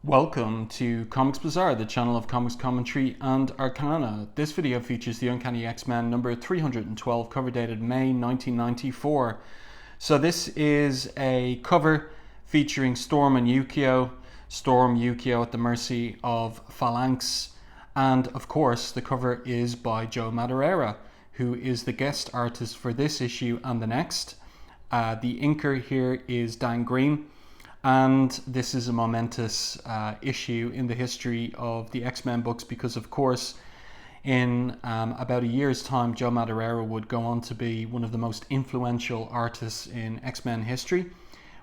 Welcome to Comics Bazaar, the channel of comics commentary and arcana. This video features the Uncanny X-Men number 312, cover dated May 1994. So this is a cover featuring Storm and Yukio. Storm, Yukio at the mercy of Phalanx. And of course, the cover is by Joe Madureira, who is the guest artist for this issue and the next. The inker here is Dan Green. And this is a momentous issue in the history of the X-Men books because, of course, in about a year's time, Joe Madureira would go on to be one of the most influential artists in X-Men history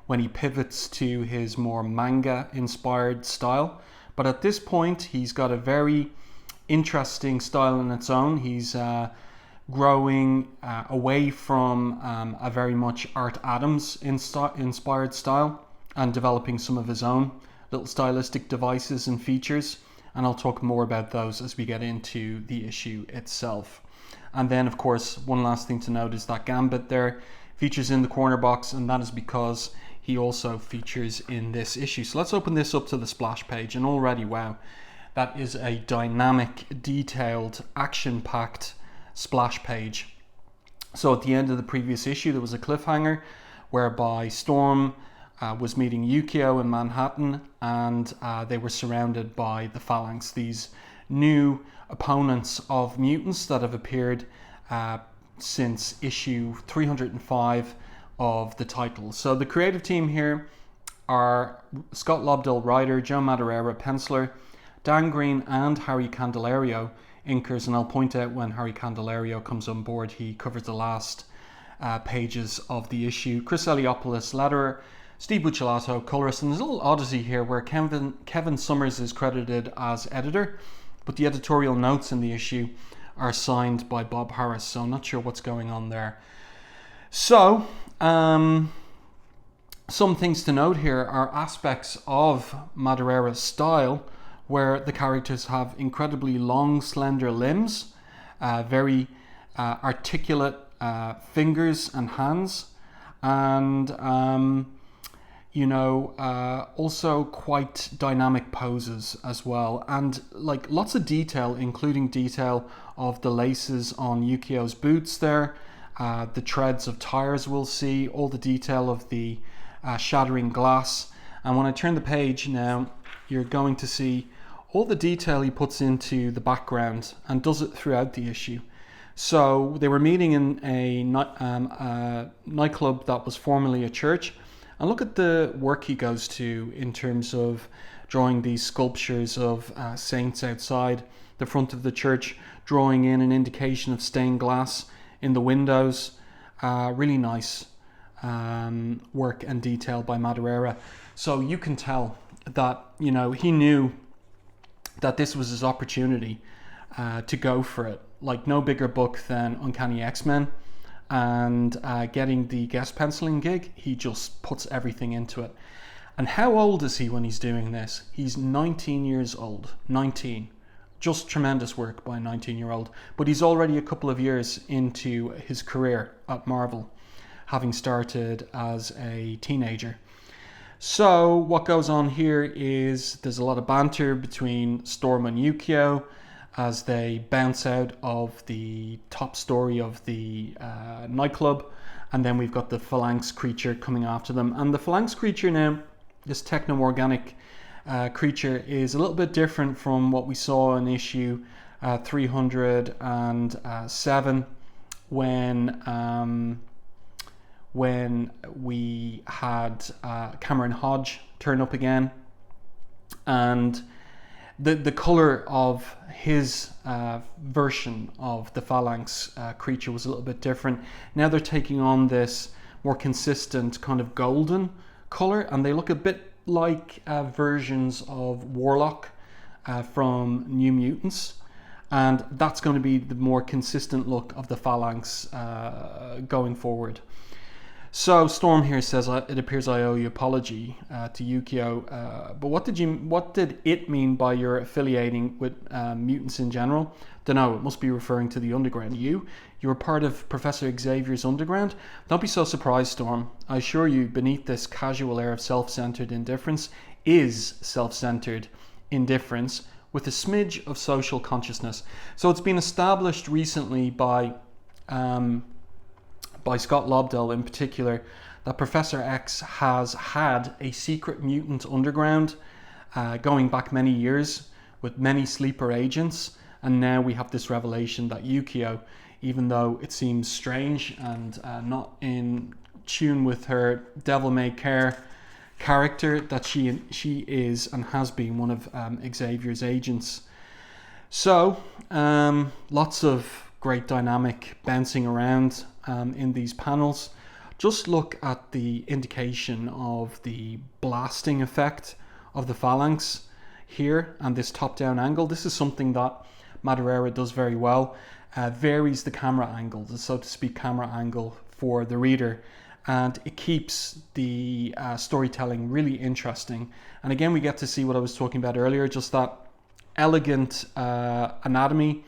when he pivots to his more manga-inspired style. But at this point, he's got a very interesting style in its own. He's growing away from a very much Art Adams inspired style, and developing some of his own little stylistic devices and features. And I'll talk more about those as we get into the issue itself. And then, of course, one last thing to note is that Gambit there features in the corner box, and that is because he also features in this issue. So let's open this up to the splash page, and already, wow, that is a dynamic, detailed, action-packed splash page. So at the end of the previous issue, there was a cliffhanger whereby Storm was meeting Yukio in Manhattan, and they were surrounded by the Phalanx, these new opponents of mutants that have appeared since issue 305 of the title. So the creative team here are Scott Lobdell, writer, Joe Madureira, penciler, Dan Green and Harry Candelario, inkers. And I'll point out when Harry Candelario comes on board, he covers the last pages of the issue. Chris Eliopoulos, letterer, Steve Buccellato, colorist, and there's a little oddity here where Kevin Summers is credited as editor, but the editorial notes in the issue are signed by Bob Harris, so I'm not sure what's going on there. So, some things to note here are aspects of Madureira's style where the characters have incredibly long, slender limbs, very articulate fingers and hands, and also quite dynamic poses as well, and like lots of detail, including detail of the laces on Yukio's boots there, the treads of tires we'll see, all the detail of the shattering glass. And when I turn the page now, you're going to see all the detail he puts into the background and does it throughout the issue. So they were meeting in a nightclub that was formerly a church. And look at the work he goes to in terms of drawing these sculptures of saints outside the front of the church, drawing in an indication of stained glass in the windows. Really nice work and detail by Madureira. So you can tell that, he knew that this was his opportunity to go for it. Like no bigger book than Uncanny X-Men. And getting the guest penciling gig, he just puts everything into it. And how old is he when he's doing this? He's 19 years old. 19. Just tremendous work by a 19-year-old. But he's already a couple of years into his career at Marvel, having started as a teenager. So what goes on here is there's a lot of banter between Storm and Yukio as they bounce out of the top story of the nightclub, and then we've got the Phalanx creature coming after them. And the Phalanx creature now, this techno-organic creature, is a little bit different from what we saw in issue 307 when we had Cameron Hodge turn up again, and the color of his version of the Phalanx creature was a little bit different. Now they're taking on this more consistent kind of golden color, and they look a bit like versions of Warlock from New Mutants, and that's going to be the more consistent look of the Phalanx going forward. So Storm here says, it appears I owe you apology to Yukio, but what did it mean by your affiliating with mutants in general? Dunno, it must be referring to the Underground. You were part of Professor Xavier's Underground? Don't be so surprised, Storm. I assure you, beneath this casual air of self-centered indifference is self-centered indifference with a smidge of social consciousness. So it's been established recently by Scott Lobdell in particular that Professor X has had a secret mutant underground going back many years with many sleeper agents, and now we have this revelation that Yukio, even though it seems strange and not in tune with her devil-may-care character, that she is and has been one of Xavier's agents. So lots of great dynamic bouncing around in these panels. Just look at the indication of the blasting effect of the Phalanx here and this top-down angle. This is something that Madureira does very well. Varies the camera angle, the so to speak camera angle for the reader, and it keeps the storytelling really interesting. And again, we get to see what I was talking about earlier, just that elegant anatomy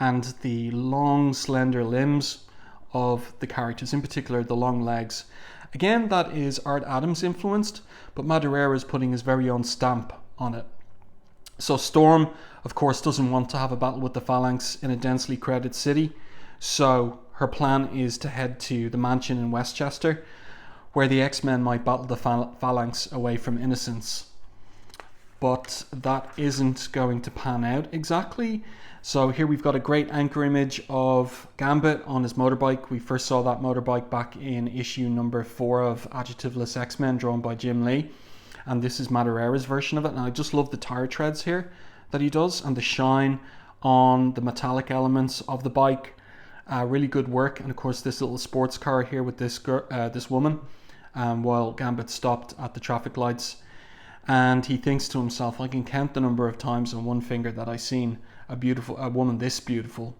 and the long slender limbs of the characters, in particular the long legs. Again, that is Art Adams influenced, but Madureira is putting his very own stamp on it. So Storm, of course, doesn't want to have a battle with the Phalanx in a densely crowded city, so her plan is to head to the mansion in Westchester, where the X-Men might battle the Phalanx away from innocence. But that isn't going to pan out exactly. So here we've got a great anchor image of Gambit on his motorbike. We first saw that motorbike back in issue number 4 of Adjectiveless X-Men, drawn by Jim Lee. And this is Madureira's version of it. And I just love the tire treads here that he does, and the shine on the metallic elements of the bike. Really good work. And of course this little sports car here with this woman, while Gambit stopped at the traffic lights. And he thinks to himself, I can count the number of times on one finger that I've seen a woman this beautiful.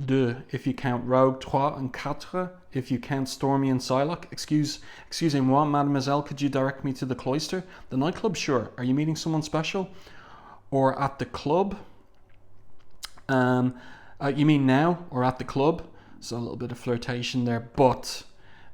Deux, if you count Rogue, trois and quatre, if you count Stormy and Psylocke. Excusez-moi, mademoiselle, could you direct me to the cloister? The nightclub, sure. Are you meeting someone special? Or at the club? You mean now, or at the club? So a little bit of flirtation there, but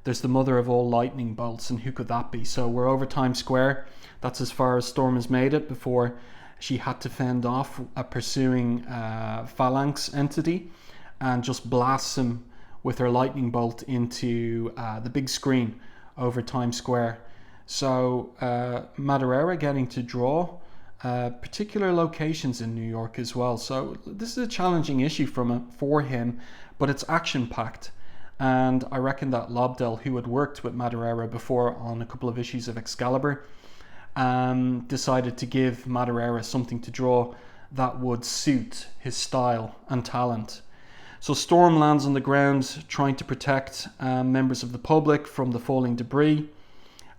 there's the mother of all lightning bolts, and who could that be? So we're over Times Square. That's as far as Storm has made it before she had to fend off a pursuing Phalanx entity and just blasts him with her lightning bolt into the big screen over Times Square. So Madureira getting to draw particular locations in New York as well. So this is a challenging issue for him, but it's action-packed. And I reckon that Lobdell, who had worked with Madureira before on a couple of issues of Excalibur, decided to give Madureira something to draw that would suit his style and talent. So Storm lands on the ground trying to protect members of the public from the falling debris,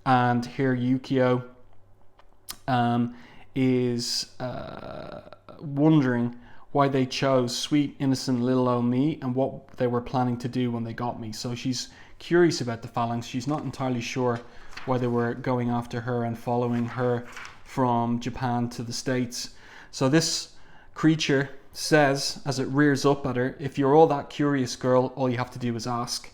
and here Yukio is wondering why they chose sweet innocent little old me and what they were planning to do when they got me. So she's curious about the Phalanx. She's not entirely sure why they were going after her and following her from Japan to the States. So this creature says, as it rears up at her, if you're all that curious, girl, all you have to do is ask.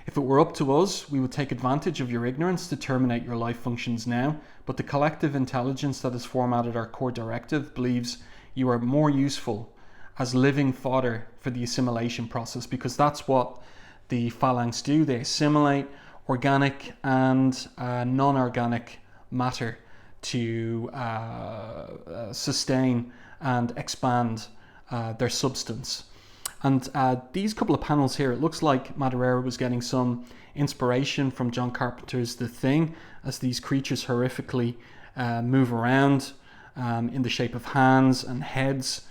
If it were up to us, we would take advantage of your ignorance to terminate your life functions now, but the collective intelligence that has formatted our core directive believes you are more useful as living fodder for the assimilation process, because that's what the Phalanx do. They assimilate organic and non-organic matter to sustain and expand their substance. And these couple of panels here, it looks like Madureira was getting some inspiration from John Carpenter's The Thing, as these creatures horrifically move around in the shape of hands and heads,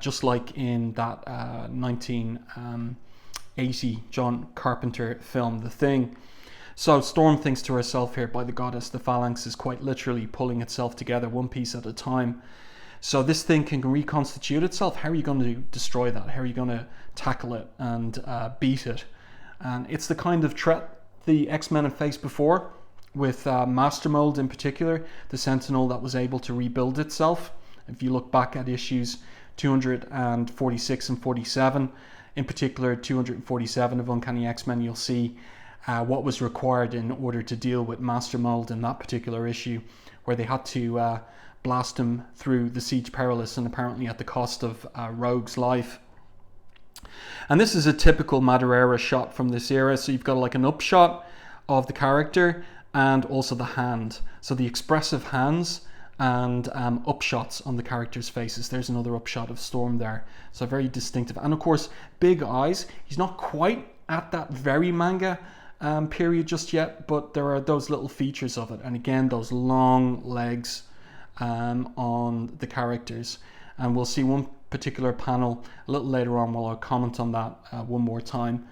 just like in that 1980 John Carpenter film The Thing. So Storm thinks to herself here, by the goddess, the Phalanx is quite literally pulling itself together one piece at a time. So this thing can reconstitute itself. How are you going to destroy that? How are you going to tackle it and beat it? And it's the kind of threat the X-Men have faced before, with Master Mold in particular, the Sentinel that was able to rebuild itself. If you look back at issues 246 and 47, in particular 247 of Uncanny X-Men, you'll see what was required in order to deal with Master Mold in that particular issue, where they had to blast him through the Siege Perilous, and apparently at the cost of Rogue's life. And this is a typical Madureira shot from this era. So you've got like an upshot of the character and also the hand. So the expressive hands and upshots on the characters' faces. There's another upshot of Storm there. So very distinctive. And of course, big eyes. He's not quite at that very manga period just yet, but there are those little features of it. And again, those long legs on the characters. And we'll see one particular panel a little later on while I'll comment on that one more time.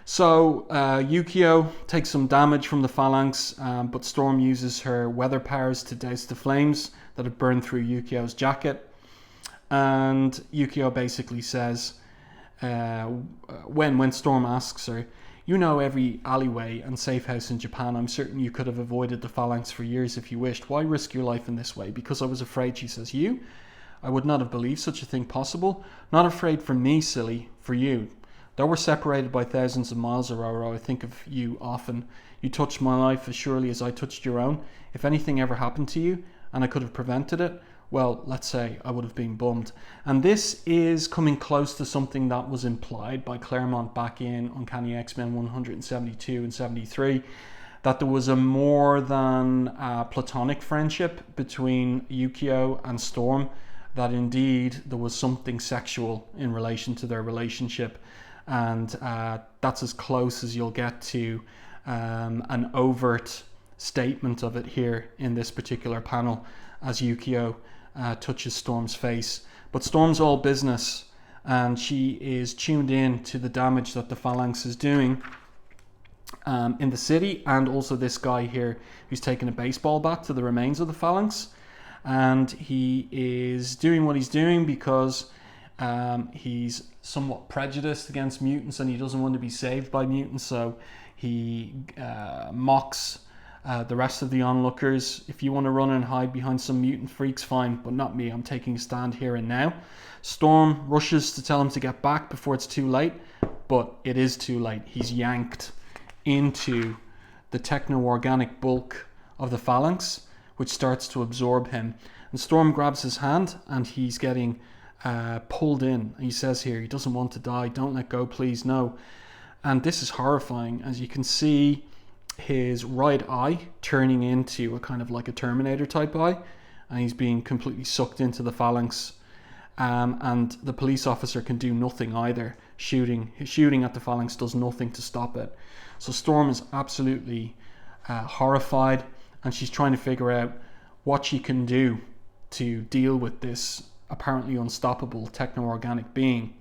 So Yukio takes some damage from the Phalanx, but Storm uses her weather powers to douse the flames that have burned through Yukio's jacket. And Yukio basically says, when Storm asks her, "You know every alleyway and safe house in Japan. I'm certain you could have avoided the Phalanx for years if you wished. Why risk your life in this way?" "Because I was afraid," she says. "You? I would not have believed such a thing possible. Not afraid for me, silly, for you. Though we're separated by thousands of miles, Aurora, I think of you often. You touched my life as surely as I touched your own. If anything ever happened to you, and I could have prevented it, well, let's say I would have been bummed." And this is coming close to something that was implied by Claremont back in Uncanny X-Men 172 and 73, that there was a more than platonic friendship between Yukio and Storm, that indeed there was something sexual in relation to their relationship. And that's as close as you'll get to an overt statement of it here in this particular panel, as Yukio touches Storm's face. But Storm's all business, and she is tuned in to the damage that the Phalanx is doing in the city, and also this guy here who's taken a baseball bat to the remains of the Phalanx. And he is doing what he's doing because he's somewhat prejudiced against mutants, and he doesn't want to be saved by mutants, so he mocks the rest of the onlookers. "If you want to run and hide behind some mutant freaks, fine, but not me. I'm taking a stand here and now." Storm rushes to tell him to get back before it's too late, but it is too late. He's yanked into the techno-organic bulk of the Phalanx, which starts to absorb him. And Storm grabs his hand, and he's getting pulled in. He says here he doesn't want to die. "Don't let go, please, no." And this is horrifying, as you can see his right eye turning into a kind of like a Terminator type eye, and he's being completely sucked into the Phalanx. And the police officer can do nothing either. Shooting at the Phalanx does nothing to stop it. So Storm is absolutely horrified, and she's trying to figure out what she can do to deal with this apparently unstoppable techno-organic being.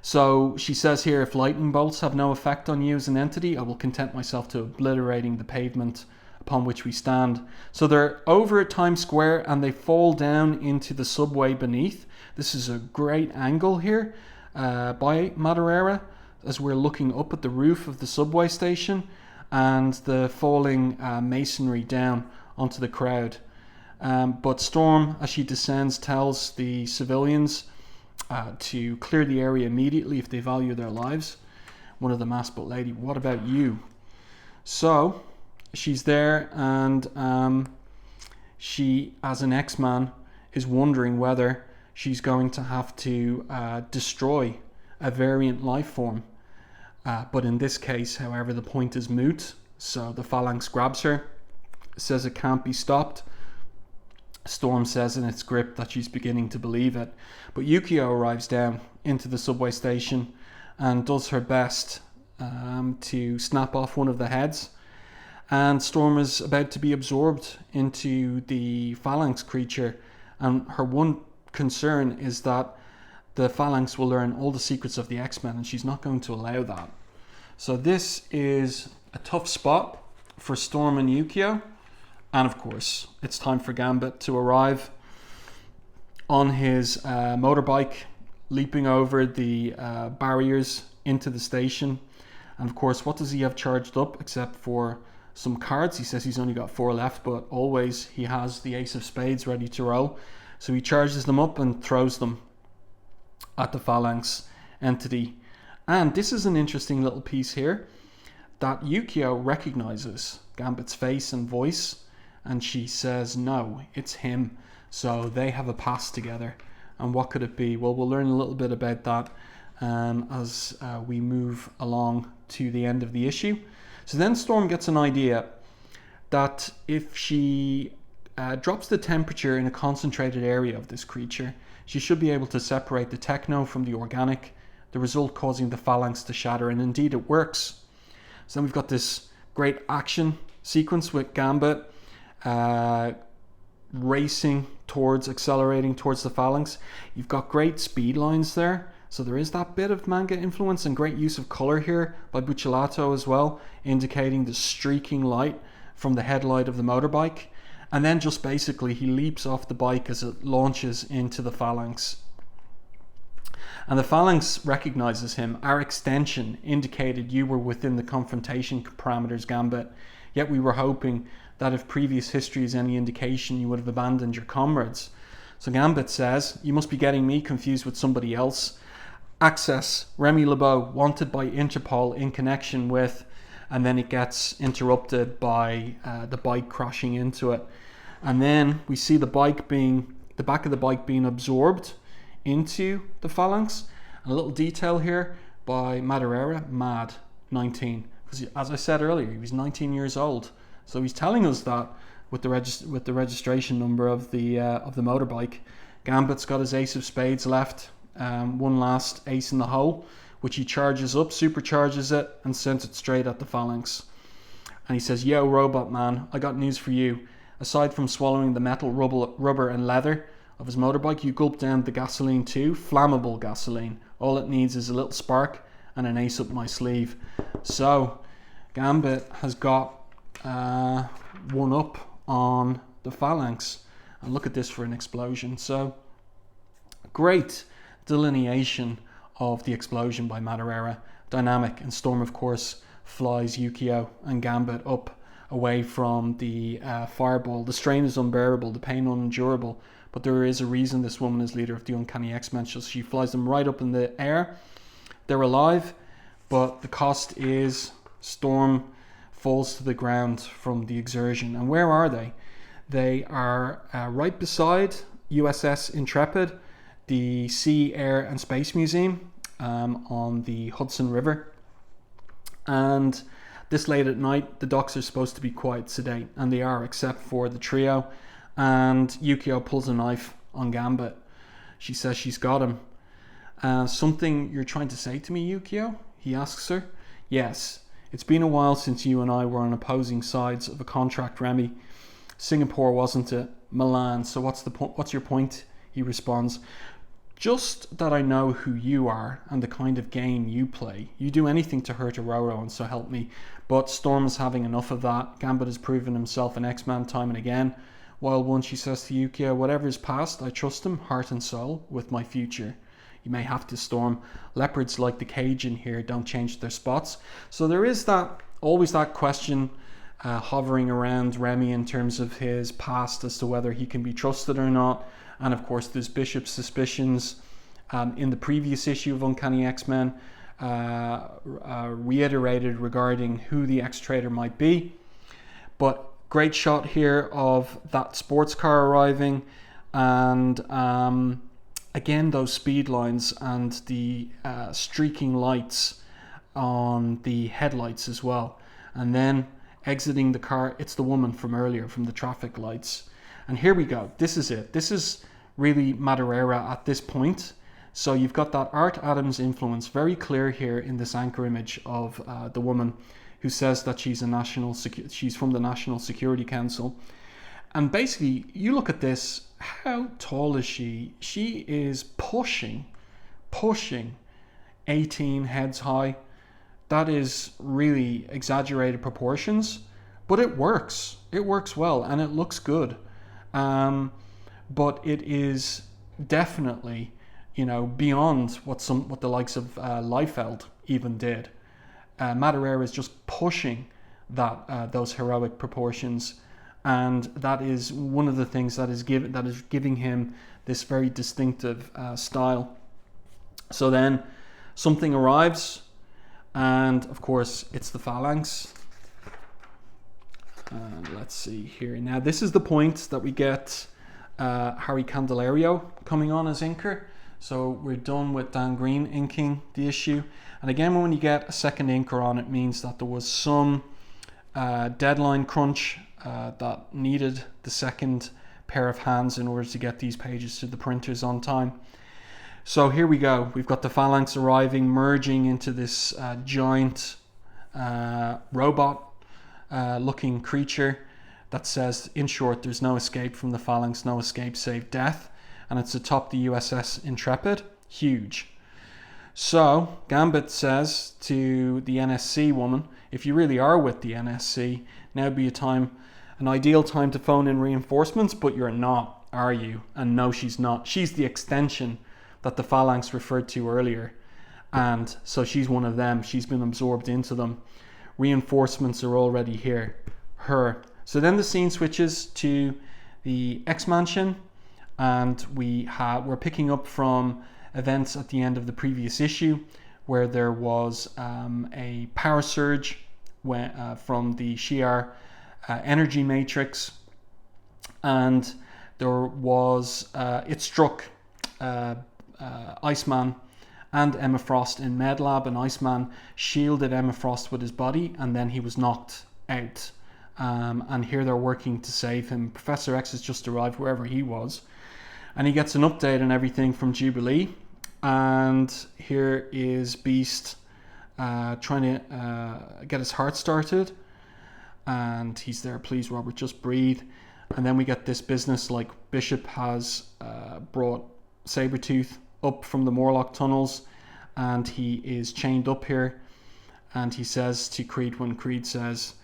So she says here, "If lightning bolts have no effect on you as an entity, I will content myself to obliterating the pavement upon which we stand." So they're over at Times Square, and they fall down into the subway beneath. This is a great angle here by Madureira, as we're looking up at the roof of the subway station and the falling masonry down onto the crowd. But Storm, as she descends, tells the civilians to clear the area immediately if they value their lives. One of them asked, "But lady, what about you?" So she's there, and she, as an X-Man, is wondering whether she's going to have to destroy a variant life form. But in this case, however, the point is moot. So the Phalanx grabs her, says it can't be stopped. Storm says in its grip that she's beginning to believe it. But Yukio arrives down into the subway station and does her best to snap off one of the heads. And Storm is about to be absorbed into the Phalanx creature. And her one concern is that the Phalanx will learn all the secrets of the X-Men, and she's not going to allow that. So this is a tough spot for Storm and Yukio. And of course, it's time for Gambit to arrive on his motorbike, leaping over the barriers into the station. And of course, what does he have charged up except for some cards? He says he's only got 4 left, but always he has the ace of spades ready to roll. So he charges them up and throws them at the Phalanx entity. And this is an interesting little piece here, that Yukio recognizes Gambit's face and voice, and she says no, it's him. So they have a past together. And what could it be? Well, we'll learn a little bit about that as we move along to the end of the issue. So then Storm gets an idea that if she drops the temperature in a concentrated area of this creature, she should be able to separate the techno from the organic, the result causing the phalanx to shatter, and indeed it works. So then we've got this great action sequence with Gambit accelerating towards the phalanx. You've got great speed lines there, so there is that bit of manga influence and great use of color here by Buccellato as well, indicating the streaking light from the headlight of the motorbike. And then just basically he leaps off the bike as it launches into the phalanx. And the phalanx recognizes him. Our extension indicated you were within the confrontation parameters, Gambit. Yet we were hoping that if previous history is any indication, you would have abandoned your comrades. So Gambit says, you must be getting me confused with somebody else. Access, Remy LeBeau, wanted by Interpol in connection with, and then it gets interrupted by the bike crashing into it. And then we see the back of the bike being absorbed into the phalanx. And a little detail here by Madureira, Mad 19. Because as I said earlier, he was 19 years old. So he's telling us that with the registration number of the motorbike. Gambit's got his ace of spades left. One last ace in the hole, which he charges up, supercharges it, and sends it straight at the phalanx. And he says, yo, robot man, I got news for you. Aside from swallowing the metal, rubber and leather of his motorbike, you gulp down the gasoline too, flammable gasoline. All it needs is a little spark and an ace up my sleeve. So Gambit has got one up on the phalanx. And look at this for an explosion. So great delineation of the explosion by Madureira. Dynamic. And Storm, of course, flies Yukio and Gambit up away from the fireball. The strain is unbearable, the pain unendurable, but there is a reason this woman is leader of the Uncanny X-Men. So she flies them right up in the air. They're alive, but the cost is Storm falls to the ground from the exertion. And where are they? They are right beside USS Intrepid, the Sea, Air and Space Museum on the Hudson River. And this late at night, the docks are supposed to be quite sedate, and they are, except for the trio. And Yukio pulls a knife on Gambit. She says she's got him. Something you're trying to say to me, Yukio? He asks her. Yes, it's been a while since you and I were on opposing sides of a contract, Remy. Singapore, wasn't it? Milan. So what's your point? He responds. Just that I know who you are and the kind of game you play. You do anything to hurt Aurora, and so help me. But Storm is having enough of that. Gambit has proven himself an X-Man time and again. While one, she says to Yukio, whatever is past, I trust him, heart and soul, with my future. You may have to, Storm. Leopards like the cage in here don't change their spots. So there is always that question hovering around Remy in terms of his past as to whether he can be trusted or not. And of course, there's Bishop's suspicions in the previous issue of Uncanny X-Men reiterated regarding who the X-Trader might be. But great shot here of that sports car arriving, and again those speed lines and the streaking lights on the headlights as well. And then exiting the car, it's the woman from earlier, from the traffic lights. And here we go. This is it. This is really Madureira at this point. So you've got that Art Adams influence very clear here in this anchor image of the woman who says that she's she's from the National Security Council. And basically, you look at this. How tall is she? She is pushing 18 heads high. That is really exaggerated proportions, but it works. It works well, and it looks good. But it is definitely, beyond what the likes of Liefeld even did. Madureira is just pushing those heroic proportions, and that is one of the things that is giving him this very distinctive style. So then something arrives, and of course it's the Phalanx. Let's see here. Now, this is the point that we get Harry Candelario coming on as inker. So we're done with Dan Green inking the issue. And again, when you get a second inker on, it means that there was some deadline crunch that needed the second pair of hands in order to get these pages to the printers on time. So here we go. We've got the Phalanx arriving, merging into this giant robot looking creature that says, in short, there's no escape from the Phalanx, no escape save death. And it's atop the USS Intrepid. Huge. So Gambit says to the NSC woman, if you really are with the NSC, now would be an ideal time to phone in reinforcements, but you're not, are you? And no, she's not. She's the extension that the Phalanx referred to earlier. And so she's one of them. She's been absorbed into them. Reinforcements are already here. Her. So then the scene switches to the X-Mansion, and we're picking up from events at the end of the previous issue where there was a power surge from the Shi'ar energy matrix, and there was it struck Iceman and Emma Frost in MedLab, and Iceman shielded Emma Frost with his body, and then he was knocked out. And here they're working to save him. Professor X has just arrived wherever he was, and he gets an update and everything from Jubilee. And here is Beast trying to get his heart started, and he's there, please Robert, just breathe. And then we get this business like Bishop has brought Sabretooth up from the Morlock tunnels, and he is chained up here, and he says to Creed, when Creed says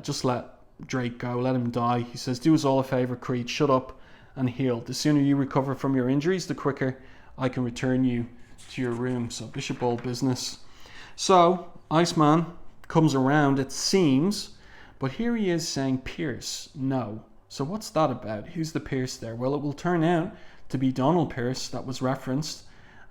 just let Drake go, let him die, he says, do us all a favor, Creed, shut up and heal. The sooner you recover from your injuries, the quicker I can return you to your room. So Bishop all business. So Iceman comes around, it seems, but here he is saying Pierce, no. So what's that about? Who's the Pierce there? Well, it will turn out to be Donald Pierce that was referenced,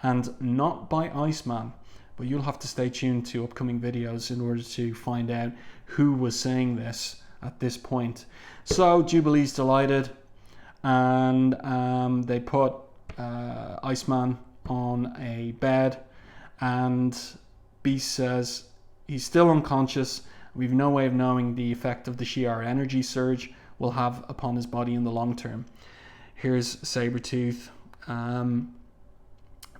and not by Iceman. But you'll have to stay tuned to upcoming videos in order to find out who was saying this at this point. So Jubilee's delighted, and they put Iceman on a bed, and Beast says he's still unconscious. We've no way of knowing the effect of the Shi'ar energy surge will have upon his body in the long term. Here's Sabretooth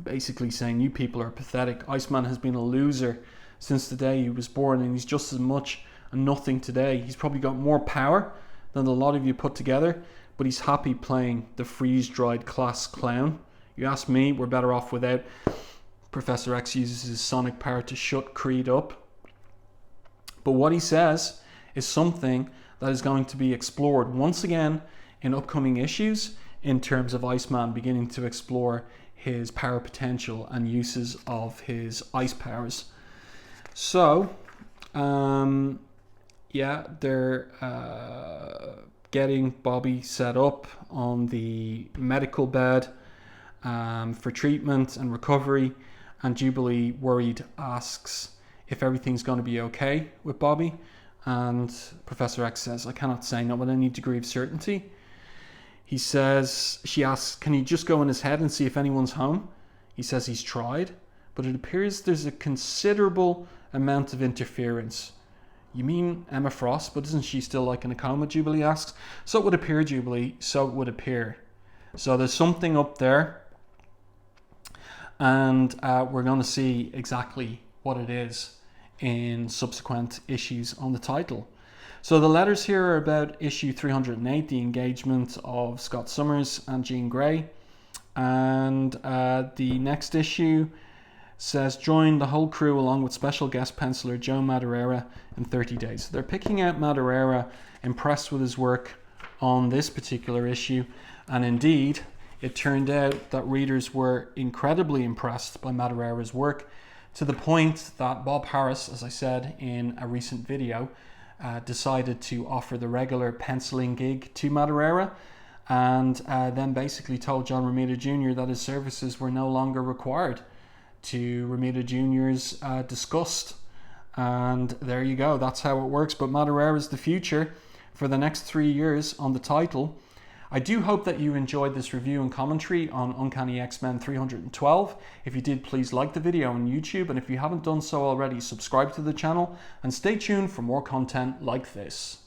basically saying, you people are pathetic. Iceman has been a loser since the day he was born, and he's just as much a nothing today. He's probably got more power than a lot of you put together, but he's happy playing the freeze-dried class clown. You ask me, we're better off without. Professor X uses his sonic power to shut Creed up. But what he says is something that is going to be explored once again in upcoming issues, in terms of Iceman beginning to explore his power potential and uses of his ice powers. So, yeah, they're getting Bobby set up on the medical bed for treatment and recovery, and Jubilee, worried, asks if everything's going to be okay with Bobby, and Professor X says, I cannot say not with any degree of certainty. He says, she asks, can he just go in his head and see if anyone's home? He says he's tried, but it appears there's a considerable amount of interference. You mean Emma Frost, but isn't she still like in a coma? Jubilee asks. So it would appear, Jubilee, so it would appear. So there's something up there, and we're going to see exactly what it is in subsequent issues on the title. So the letters here are about issue 308, the engagement of Scott Summers and Jean Grey. And the next issue says, join the whole crew along with special guest penciler Joe Madureira in 30 days. So they're picking out Madureira, impressed with his work on this particular issue. And indeed, it turned out that readers were incredibly impressed by Madureira's work, to the point that Bob Harris, as I said in a recent video, decided to offer the regular penciling gig to Madureira, and then basically told John Romita Jr. that his services were no longer required, to Romita Jr.'s disgust. And there you go, that's how it works. But Madureira's the future for the next 3 years on the title. I do hope that you enjoyed this review and commentary on Uncanny X-Men 312. If you did, please like the video on YouTube, and if you haven't done so already, subscribe to the channel and stay tuned for more content like this.